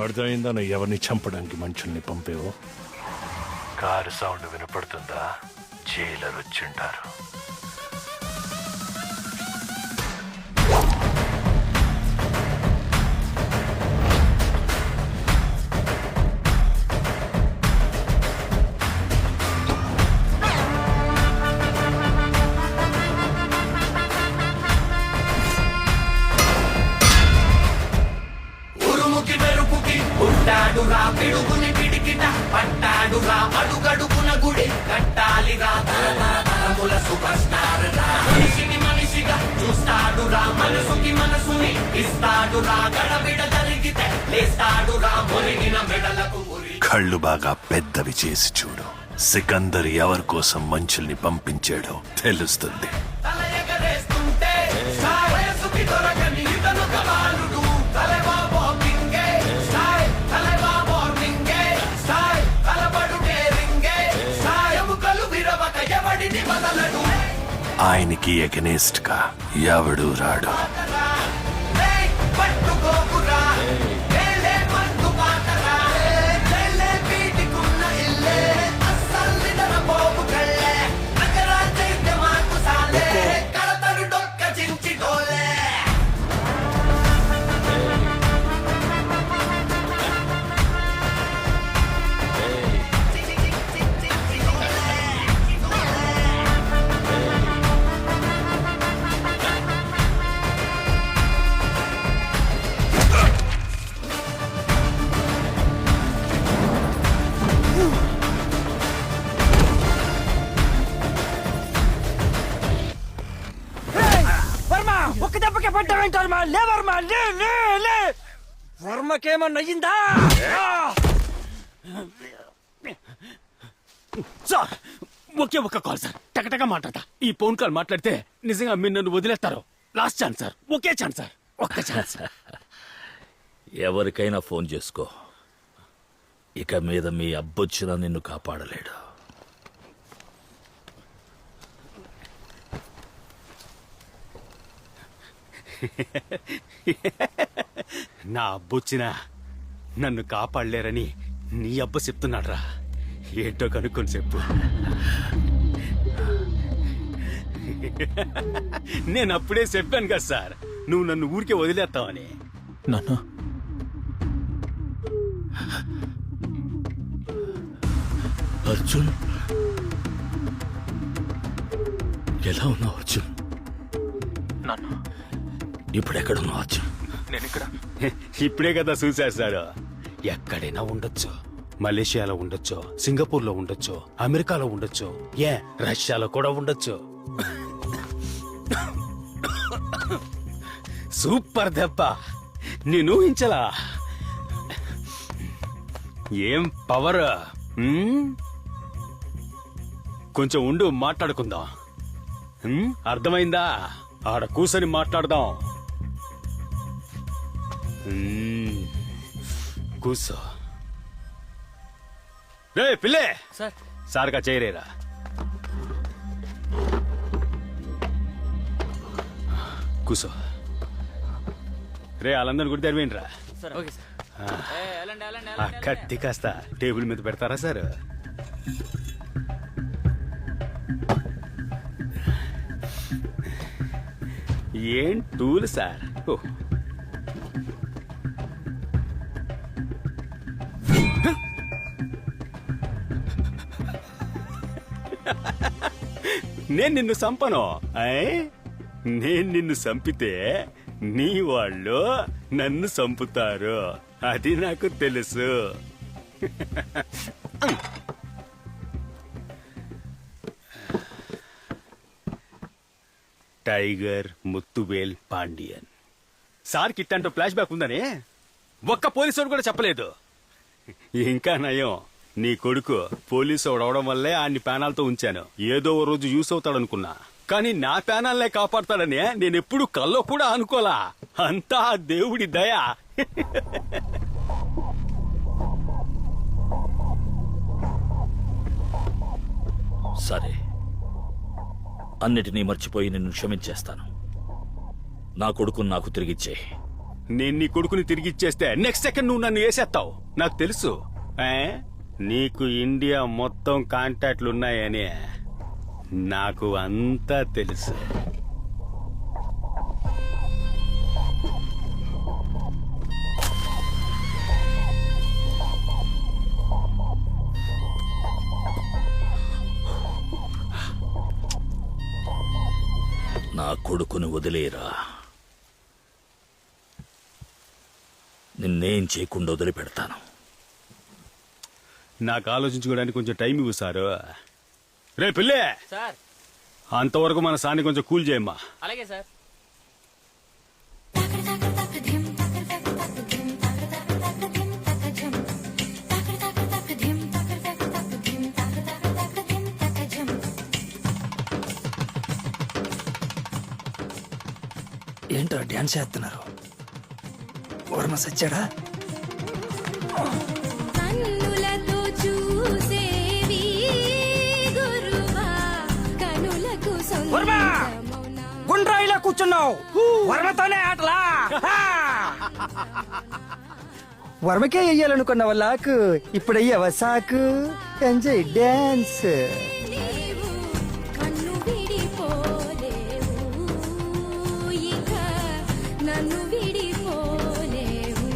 అర్థమైందా నువ్వు ఎవరిని చంపడానికి మనుషుల్ని పంపేవో? కారు సౌండ్ వినపడుతుందా? జైలర్ వచ్చింటారు. పట్టాడురా పిడుగుని పిడికిట పట్టాడురా అడుగడుగున గుడి కట్టాలిరా తరముల సూపర్ స్టార్ రా మనిషిని మనిషిగా చూస్తాడురా మనసుకి మనసుని ఇస్తాడురా గడబిడ జరిగితే లేస్తాడురా మురిగిన మెడలకు మురి. కళ్ళు బాగా పెద్దవి చేసి చూడు. సికందర్ ఎవరి కోసం మనుషుల్ని పంపించాడో తెలుస్తుంది. తల ఎగరేస్తుంటే వయసుకి దొరకని ఇతను కమాలుడు తలవా బాంబింగే స్టైల్ తలవా బాంబింగే స్టైల్ తలబడుటే రింగే స్టైల్ ఎముకలు విరవక ఎవడిని వదలడు. ఆయనకి ఎగనెస్ట్ గా ఎవడు రాడు. పట్టుకోకురా ఏలే మందు పాటరా చెల్లె పీటికున్న ఇల్లే అస్సలు నిద్రపోకు కళ్ళే నగరా చైత్య మాకు సాలే కడతడు డొక్క చించి డోలే. వర్మ ఒక్క దెబ్బకే పడ్డావేంటారు మా లే వర్మ లే లే లే వర్మకేమన్నా అయ్యిందా? సార్ ఒకే ఒక్క కాల్ సార్, టకటక మాట్లాడతా. ఈ ఫోన్ కాల్ మాట్లాడితే నిజంగా మీరు నన్ను వదిలేస్తారు. లాస్ట్ ఛాన్స్ సార్, ఒకే ఛాన్స్ సార్, ఒక్క ఛాన్స్. ఎవరికైనా ఫోన్ చేసుకో. ఇక మీద మీ అబ్బొచ్చినా నిన్ను కాపాడలేడు. నా అబ్బొచ్చినా నన్ను కాపాడలేరని నీ అబ్బ చెప్తున్నాడ్రా. ఏంటో కనుక్కొని చెప్పు. నేను అప్పుడే చెప్పాను కదా సార్, నువ్వు నన్ను ఊరికే వదిలేస్తావని. నాన్న, అర్జున్ ఎలా ఉన్నావు అర్జున్? నాన్న, ఇప్పుడెక్కడున్నావు అర్జున్? నేను ఇక్కడ ఇప్పుడే కదా చూశారు సార్. ఎక్కడైనా ఉండొచ్చు. మలేషియాలో ఉండొచ్చు, సింగపూర్ లో ఉండొచ్చు, అమెరికాలో ఉండొచ్చు, రష్యాలో కూడా ఉండొచ్చు. సూపర్ దెబ్బ, నేను ఊహించలా. ఏం పవర్. కొంచెం ఉండు, మాట్లాడుకుందాం. అర్థమైందా? ఆడ కూసని మాట్లాడదాం. కూసో. రే పిల్లే, సార్గా చేయరేరా. కూసో. రే వాళ్ళందరిని గుడి తెరవేయండిరా. ఆ కత్తి కాస్త టేబుల్ మీద పెడతారా సార్? ఏం టూల్ సార్. నేను నిన్ను చంపను. నేను నిన్ను చంపితే నీ వాళ్ళు నన్ను చంపుతారు. అది నాకు తెలుసు. టైగర్ ముత్తువేల్ పాండియన్. సార్ కిట్టంటూ ఫ్లాష్ బ్యాక్ ఉందని ఒక్క పోలీసు కూడా చెప్పలేదు. ఇంకా నయం, నీ కొడుకు పోలీసు అవడం వల్లే ఆన్ని ప్యానాలతో ఉంచాను. ఏదో ఓ రోజు యూస్ అవుతాడనుకున్నా, కానీ నా ప్యానాలనే కాపాడతాడని నేనెప్పుడు కల్లో కూడా అనుకోలా. అంతా దేవుడి దయ. సరే, అన్నిటినీ మర్చిపోయి నిన్ను క్షమించేస్తాను. నా కొడుకుని నాకు తిరిగిచ్చే. నేను నీ కొడుకుని తిరిగి ఇచ్చేస్తే నెక్స్ట్ సెకండ్ నువ్వు నన్ను వేసేస్తావు నాకు తెలుసు. నీకు ఇండియా మొత్తం కాంటాక్ట్లు ఉన్నాయని నాకు అంతా తెలుసు. నా కొడుకుని వదిలేరా. నిన్నేం చేయకుండా వదిలిపెడతాను. నాకు ఆలోచించుకోవడానికి కొంచెం టైం ఇవ్వు సారు. రే పిల్లే, సార్ అంతవరకు మన సాని కొంచెం కూల్ చేయమ్మా. అలాగే సార్. ఏంటో డ్యాన్స్ చేస్తున్నారు. వర్మ సచ్చాడా? కన్నులతో చూసేవి గురువా, కనులకు వర్మ! గుండ్రాయిలా కూర్చున్నావు. వర్మతోనే ఆటలా. హా! వర్మకే వెయ్యాలనుకున్న వాళ్ళకు ఇప్పుడు అయ్యావా సాకు? Enjoy dance. లేవు, కన్ను విడిపోలేవు, ఇక నన్ను విడిపోలేవు.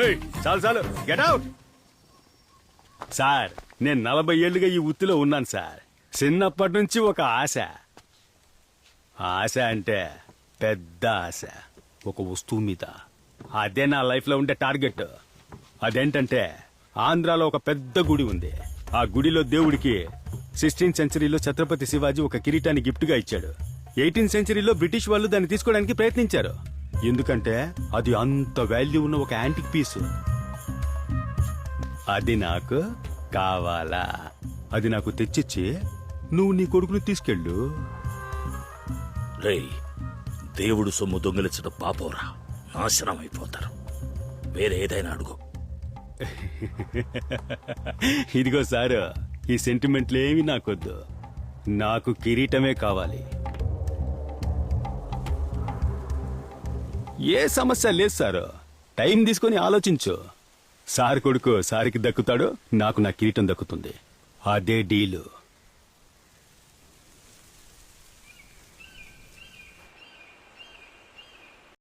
ఏయ్, చాలు చాలు, గెట్ అవుట్. సార్, నేను 40 ఏళ్ళుగా ఈ వృత్తిలో ఉన్నాను సార్. చిన్నప్పటి నుంచి ఒక ఆశ. ఆశ అంటే పెద్ద ఆశ, ఒక వస్తువు మీద. అదే నా లైఫ్ లో ఉండే టార్గెట్. అదేంటంటే ఆంధ్రాలో ఒక పెద్ద గుడి ఉంది. ఆ గుడిలో దేవుడికి 16th సెంచరీలో ఛత్రపతి శివాజీ ఒక కిరీటాన్ని గిఫ్ట్ గా ఇచ్చాడు. 18th సెంచరీలో బ్రిటిష్ వాళ్ళు దాన్ని తీసుకోవడానికి ప్రయత్నించారు. ఎందుకంటే అది అంత వాల్యూ ఉన్న ఒక యాంటిక్ పీస్. అది నాకు కావాలా? అది నాకు తెచ్చిచ్చి నువ్వు నీ కొడుకుని తీసుకెళ్ళు. రేయ్, దేవుడు సొమ్ము దొంగిలించడం పాపోరా, నాశనం అయిపోతారు. వేరే ఏదైనా అడుగు. ఇదిగో సారు, ఈ సెంటిమెంట్లేవి నాకొద్దు. నాకు కిరీటమే కావాలి. ఏ సమస్య లేదు సారు. టైం తీసుకొని ఆలోచించు. సార్ కొడుకు సారికి దక్కుతాడు, నాకు నా కిరీటం దక్కుతుంది. అదే డీలు.